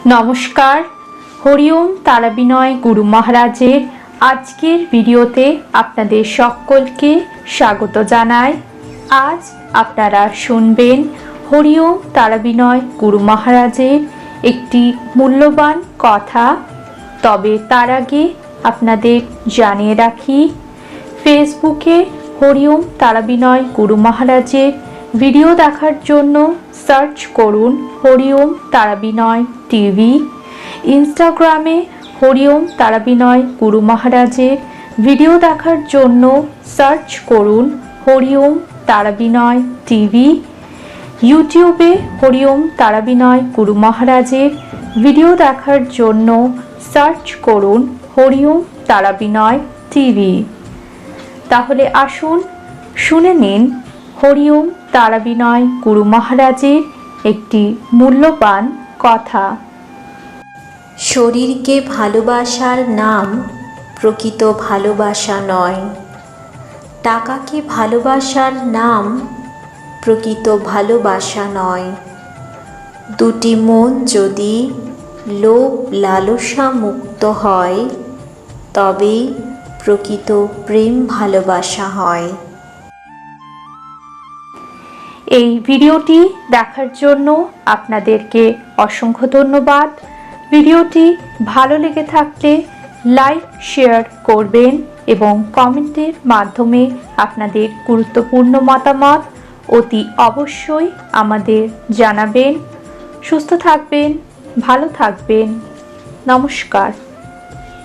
নমস্কার। হরিওম তারাবিনয় গুরু মহারাজের আজকের ভিডিওতে আপনাদের সকলকে স্বাগত জানাই। আজ আপনারা শুনবেন হরিওম তারাবিনয় গুরু মহারাজের একটি মূল্যবান কথা। তবে তার আগে আপনাদের জানিয়ে রাখি, ফেসবুকে হরিওম তারাবিনয় গুরু মহারাজের ভিডিও দেখার জন্য সার্চ করুন হরিওম তারাবিনয় টিভি। ইনস্টাগ্রামে হরিওম তারাবিনয় গুরু মহারাজের ভিডিও দেখার জন্য সার্চ করুন হরিওম তারাবিনয় টিভি। ইউটিউবে হরিওম তারাবিনয় গুরু মহারাজের ভিডিও দেখার জন্য সার্চ করুন হরিওম তারাবিনয় টিভি। তাহলে আসুন শুনে নিন হরিওম তারাবিনয় গুরু মহারাজের একটি মূল্যবান কথা। শরীরকে ভালোবাসার নাম প্রকৃত ভালোবাসা নয়। টাকাকে ভালোবাসার নাম প্রকৃত ভালোবাসা নয়। দুটি মন যদি লোভ লালসা মুক্ত হয়, তবেই প্রকৃত প্রেম ভালোবাসা হয়। এই ভিডিওটি দেখার জন্য আপনাদেরকে অসংখ্য ধন্যবাদ। ভিডিওটি ভালো লেগে থাকলে লাইক শেয়ার করবেন এবং কমেন্টের মাধ্যমে আপনাদের গুরুত্বপূর্ণ মতামত অতি অবশ্যই আমাদের জানাবেন। সুস্থ থাকবেন, ভালো থাকবেন। নমস্কার।